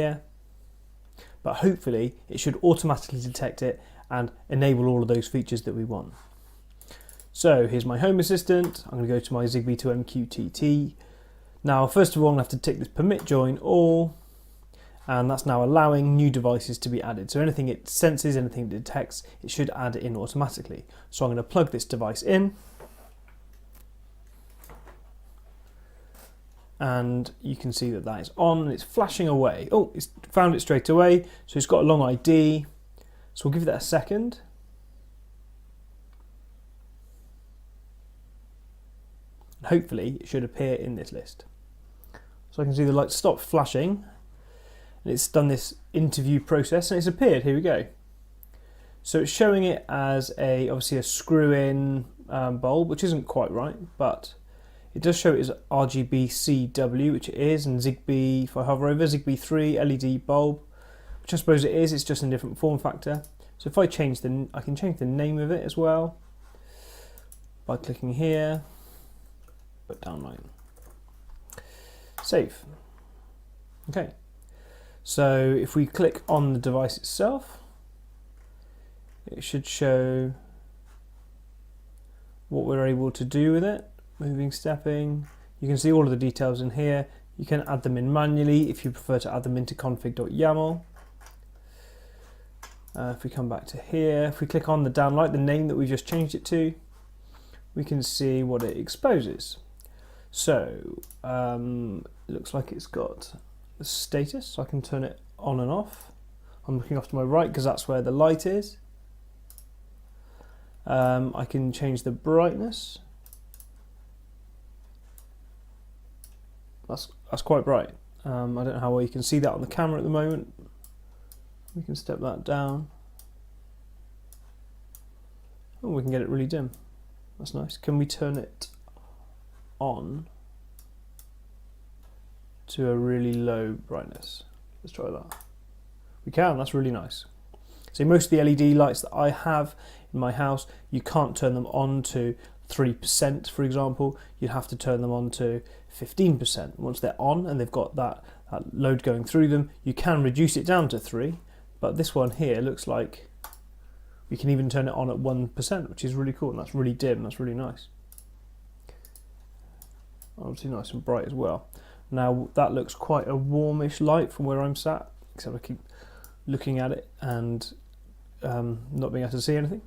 here, but hopefully it should automatically detect it and enable all of those features that we want. So here's my Home Assistant. I'm going to go to my Zigbee to MQTT. Now, first of all, I'm going to have to tick this permit join all, and that's now allowing new devices to be added. So anything it senses, anything it detects, it should add it in automatically. So I'm going to plug this device in, and you can see that that is on and it's flashing away. Oh, it's found it straight away. So it's got a long ID. So we'll give that a second. And hopefully it should appear in this list. So I can see the light stopped flashing and it's done this interview process and it's appeared. Here we go. So it's showing it as obviously a screw-in bulb, which isn't quite right, but it does show it as RGB CW, which it is, and Zigbee, if I hover over, Zigbee 3 LED bulb, which I suppose it is, it's just in a different form factor. So if I change I can change the name of it as well by clicking here, but downlight. Save. Okay, so if we click on the device itself, it should show what we're able to do with it. Moving, stepping. You can see all of the details in here. You can add them in manually if you prefer to add them into config.yaml. If we come back to here, if we click on the downlight, the name that we just changed it to, we can see what it exposes. So it looks like it's got the status, so I can turn it on and off. I'm looking off to my right because that's where the light is. I can change the brightness. That's quite bright. I don't know how well you can see that on the camera at the moment. We can step that down. Oh, we can get it really dim. That's nice. Can we turn it on to a really low brightness? Let's try that. We can, that's really nice. So most of the LED lights that I have in my house, you can't turn them on to 3%, for example. You'd have to turn them on to 15%. Once they're on and they've got that load going through them, you can reduce it down to 3, but this one here looks like we can even turn it on at 1%, which is really cool, and that's really dim, that's really nice. Obviously nice and bright as well. Now that looks quite a warmish light from where I'm sat, except I keep looking at it and not being able to see anything.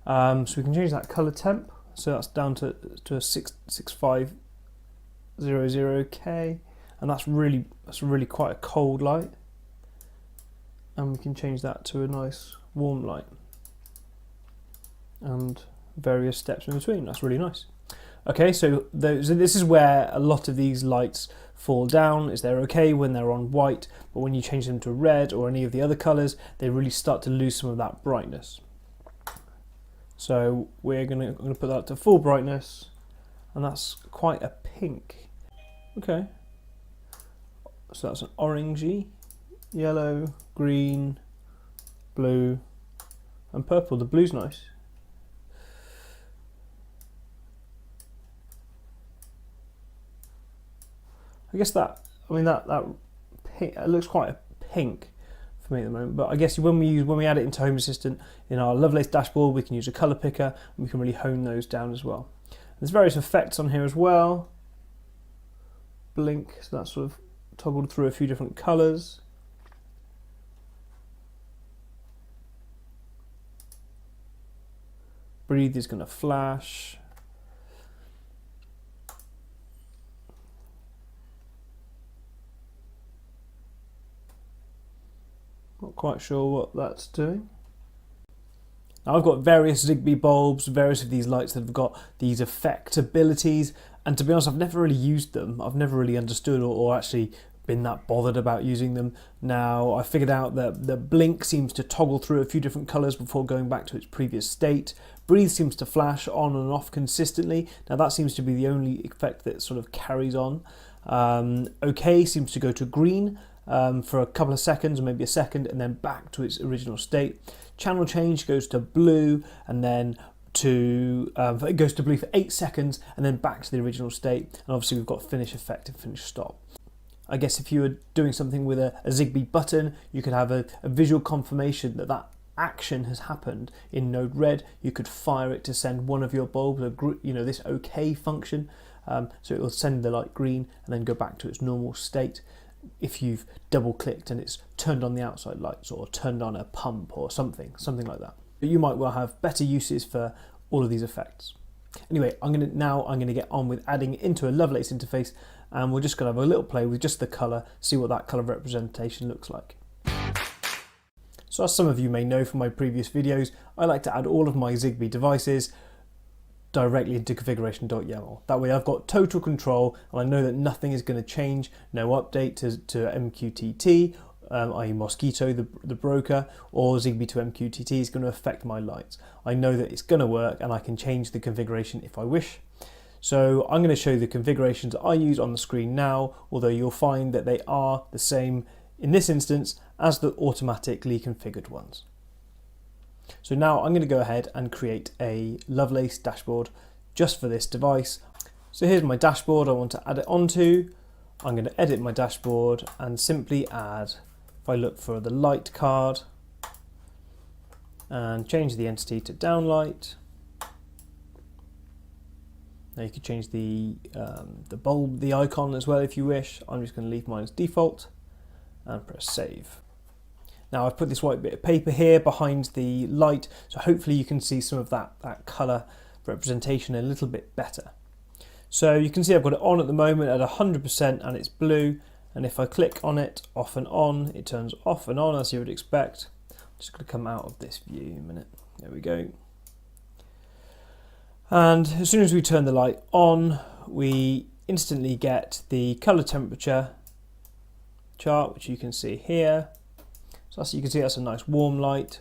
So we can change that color temp, so that's down to a 6500K, and that's really quite a cold light. And we can change that to a nice warm light, and various steps in between. That's really nice. Okay, so this is where a lot of these lights fall down, is they're okay when they're on white, but when you change them to red or any of the other colors, they really start to lose some of that brightness. So we're gonna put that to full brightness, and that's quite a pink. Okay, so that's an orangey, yellow, green, blue, and purple. The blue's nice. I guess that pink, it looks quite a pink for me at the moment, but I guess when we add it into Home Assistant in our Lovelace dashboard, we can use a color picker and we can really hone those down as well. There's various effects on here as well. Blink, so that's sort of toggled through a few different colors. Breathe is going to flash. Not quite sure what that's doing. Now I've got various Zigbee bulbs, various of these lights that have got these effect abilities, and to be honest, I've never really used them. I've never really understood or actually been that bothered about using them. Now I figured out that the blink seems to toggle through a few different colours before going back to its previous state. Breathe seems to flash on and off consistently. Now that seems to be the only effect that sort of carries on. OK seems to go to green for a couple of seconds, or maybe a second, and then back to its original state. Channel change goes to blue, and then it goes to blue for 8 seconds, and then back to the original state. And obviously we've got finish effect and finish stop. I guess if you were doing something with a zigbee button, you could have a visual confirmation that that action has happened in node red. You could fire it to send one of your bulbs, this OK function, so it will send the light green and then go back to its normal state. If you've double clicked and it's turned on the outside lights or turned on a pump or something like that. But you might well have better uses for all of these effects. Anyway, I'm going to get on with adding it into a Lovelace interface, and we're just going to have a little play with just the colour, see what that colour representation looks like. So as some of you may know from my previous videos, I like to add all of my Zigbee devices directly into configuration.yaml. That way I've got total control and I know that nothing is going to change, no update to MQTT, i.e. Mosquito, the broker, or Zigbee to MQTT is going to affect my lights. I know that it's going to work and I can change the configuration if I wish. So I'm going to show you the configurations I use on the screen now, although you'll find that they are the same in this instance as the automatically configured ones. So now I'm going to go ahead and create a Lovelace dashboard just for this device. So here's my dashboard I want to add it onto. I'm going to edit my dashboard and simply add, if I look for the light card and change the entity to downlight. Now you could change the bulb, the icon as well if you wish. I'm just going to leave mine as default and press save. Now I've put this white bit of paper here behind the light, so hopefully you can see some of that colour representation a little bit better. So you can see I've got it on at the moment at 100% and it's blue, and if I click on it off and on, it turns off and on as you would expect. I'm just going to come out of this view a minute. There we go. And as soon as we turn the light on, we instantly get the colour temperature chart, which you can see here. So as you can see, that's a nice warm light,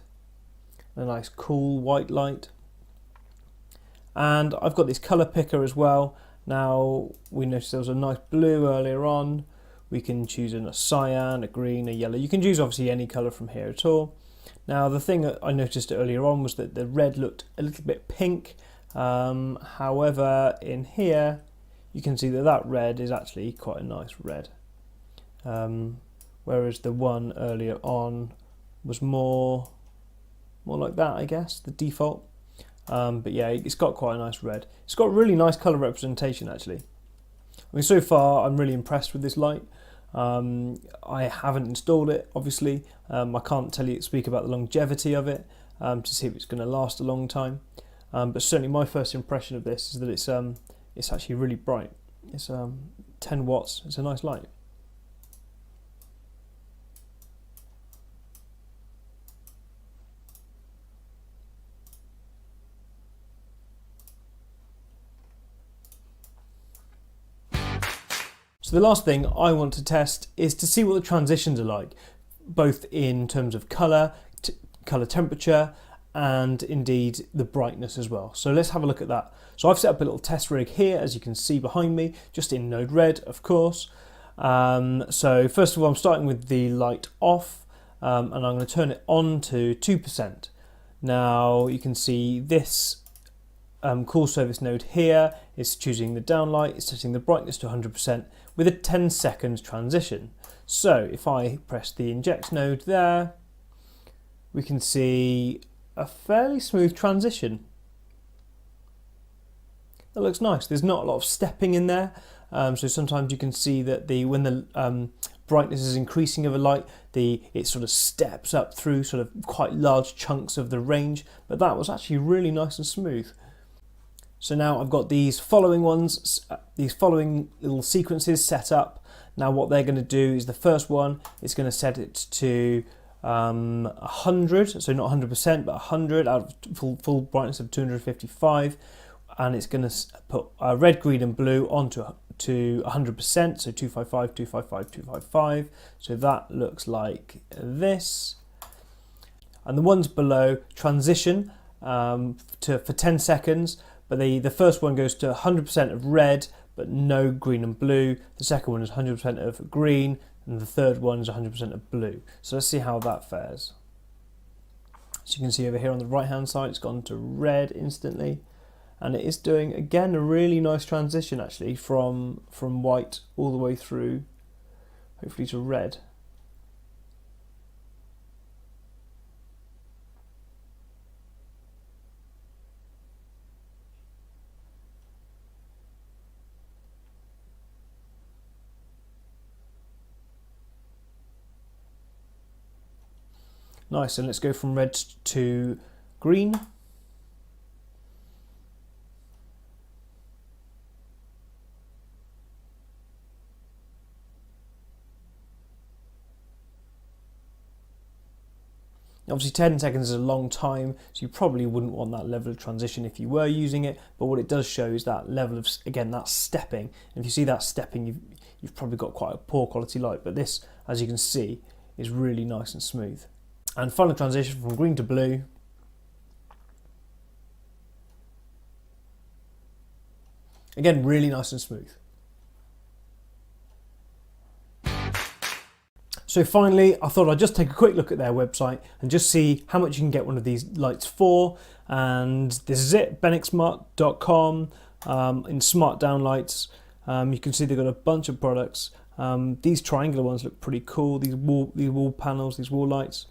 a nice cool white light. And I've got this colour picker as well. Now we noticed there was a nice blue earlier on. We can choose a cyan, a green, a yellow. You can choose obviously any colour from here at all. Now the thing that I noticed earlier on was that the red looked a little bit pink. However, in here you can see that red is actually quite a nice red. Whereas the one earlier on was more like that, I guess, the default. But yeah, it's got quite a nice red. It's got really nice colour representation actually. I mean, so far I'm really impressed with this light. I haven't installed it, obviously. I can't speak about the longevity of it to see if it's going to last a long time. But certainly my first impression of this is that it's actually really bright. It's 10 watts. It's a nice light. So the last thing I want to test is to see what the transitions are like, both in terms of colour, colour temperature, and indeed the brightness as well. So let's have a look at that. So I've set up a little test rig here, as you can see behind me, just in Node Red, of course. So first of all, I'm starting with the light off, and I'm going to turn it on to 2%. Now you can see this call service node here is choosing the downlight, it's setting the brightness to 100% with a 10-second transition. So if I press the inject node there, we can see a fairly smooth transition. That looks nice. There's not a lot of stepping in there, so sometimes you can see that when the brightness is increasing of a light, it sort of steps up through sort of quite large chunks of the range, but that was actually really nice and smooth. So now I've got these following little sequences set up. Now what they're going to do is the first one is going to set it to 100, so not 100%, but 100 out of full brightness of 255, and it's going to put red, green, and blue onto 100%, so 255, 255, 255. So that looks like this. And the ones below transition for 10 seconds. But the first one goes to 100% of red, but no green and blue. The second one is 100% of green, and the third one is 100% of blue. So let's see how that fares. So you can see over here on the right hand side, it's gone to red instantly. And it is doing, again, a really nice transition actually from white all the way through hopefully to red. Nice, and let's go from red to green. Obviously 10 seconds is a long time, so you probably wouldn't want that level of transition if you were using it, but what it does show is that level of, again, that stepping. And if you see that stepping, you've probably got quite a poor quality light, but this, as you can see, is really nice and smooth. And final transition from green to blue. Again, really nice and smooth. So finally, I thought I'd just take a quick look at their website and just see how much you can get one of these lights for. And this is it, benexmart.com, in smart downlights. You can see they've got a bunch of products. These triangular ones look pretty cool, these wall panels, these wall lights.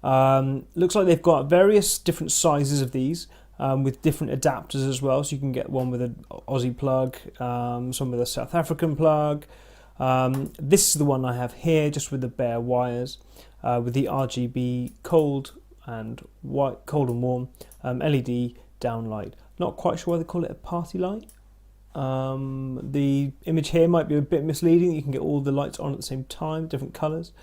Looks like they've got various different sizes of these with different adapters as well. So you can get one with an Aussie plug, some with a South African plug. This is the one I have here, just with the bare wires, with the RGB cold and warm LED downlight. Not quite sure why they call it a party light. The image here might be a bit misleading. You can get all the lights on at the same time, different colours.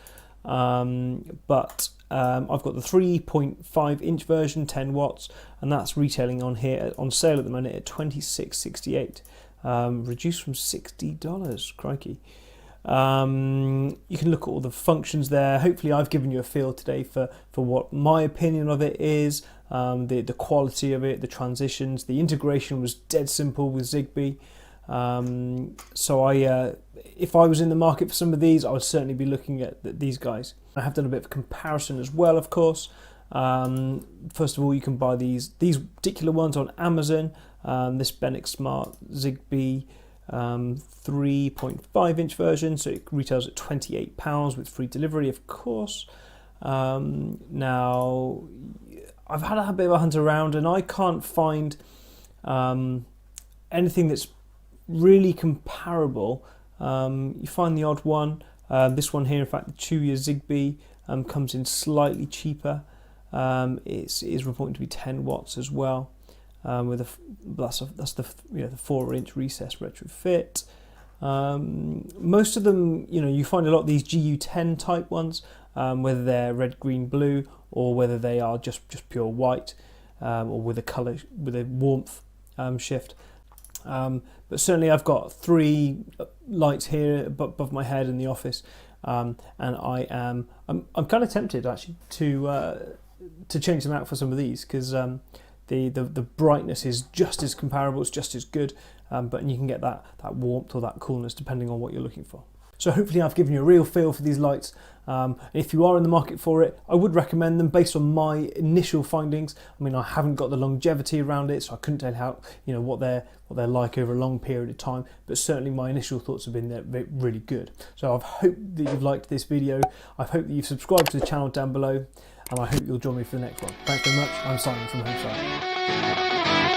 But I've got the 3.5 inch version, 10 watts, and that's retailing on here on sale at the moment at $26.68, reduced from $60. Crikey. You can look at all the functions there. Hopefully I've given you a feel today for what my opinion of it is, the quality of it, the transitions. The integration was dead simple with zigbee. So if I was in the market for some of these, I would certainly be looking at these guys. I have done a bit of comparison as well, of course. First of all, you can buy these particular ones on Amazon. This Benexmart zigbee 3.5 inch version, so it retails at £28 with free delivery, of course. Now, I've had a bit of a hunt around and I can't find anything that's really comparable. You find the odd one. This one here, in fact, the Chuya zigbee comes in slightly cheaper. It is reported to be 10 watts as well. With that's the 4-inch recessed retrofit. Most of them, you find a lot of these GU10 type ones, whether they're red, green, blue, or whether they are just pure white, or with a color, with a warmth shift. But certainly I've got 3 lights here above my head in the office, and I'm kind of tempted actually to change them out for some of these, because the brightness is just as comparable, it's just as good, but you can get that warmth or that coolness depending on what you're looking for. So hopefully I've given you a real feel for these lights. If you are in the market for it, I would recommend them based on my initial findings. I mean, I haven't got the longevity around it, so I couldn't tell how what they're like over a long period of time. But certainly my initial thoughts have been they're really good. So I hope that you've liked this video. I hope that you've subscribed to the channel down below, and I hope you'll join me for the next one. Thanks very much. I'm Simon from Homesite.